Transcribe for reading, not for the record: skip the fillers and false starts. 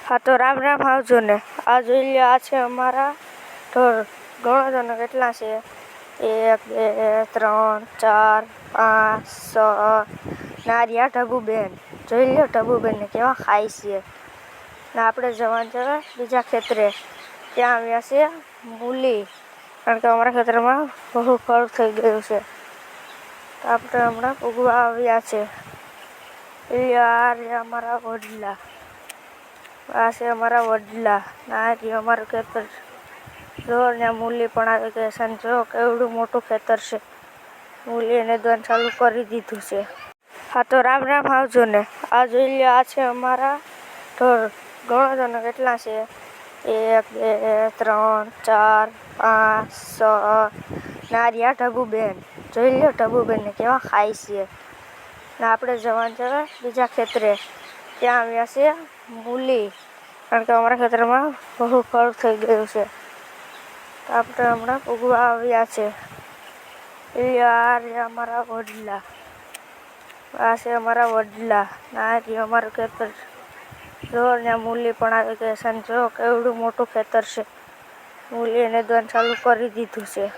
હા તો રામ રામ આવજો ને. આ જોઈ લ્યો, આ છે અમારા ઢોર. ગણો છો ને કેટલા છે? 1 2 3 4 5 6 ને આ રહ્યા ઢબુબેન. જોઈ લ્યો ઢબુબેનને કેવા ખાય છે. ને આપણે જવાનું છે બીજા ખેતરે. ત્યાં આવ્યા છે મૂલી, કારણ કે અમારા ખેતરમાં બહુ ફળ થઈ ગયું છે. તો આપણે હમણાં ઉગવા આવ્યા છે. આ રહ્યા અમારા વડલા. આ છે અમારા વડલા. આ રહ્યું અમારું ખેતર. જો ને મૂલી પણ આવી ગઈ છે. જો કેવડું મોટું ખેતર છે. મૂલી એને દોન ચાલુ કરી દીધું છે. હા તો રામ રામ આવજો ને. આ જોઈ લ્યો, આ છે અમારા ઢોર. ગણો છો ને કેટલા છે? 1 2 3 4 5 6 ને આ રહ્યા ઢબુબેન. જોઈ લ્યો ઢબુબેનને કેવા ખાય છે. ને આપણે જવાનું છે બીજા ખેતરે. ત્યાં આવ્યા છે મૂલી, કારણ કે અમારા ખેતરમાં બહુ ફળ થઈ ગયું છે. તો આપણે હમણાં ઉગવા આવ્યા છે. આ રહ્યા અમારા વડલા. આ છે અમારા વડલા. આ રહ્યું અમારું ખેતર. જો ને મૂલી પણ આવી ગઈ છે. જો કેવડું મોટું ખેતર છે. મૂલી એને દોન ચાલુ કરી દીધું છે.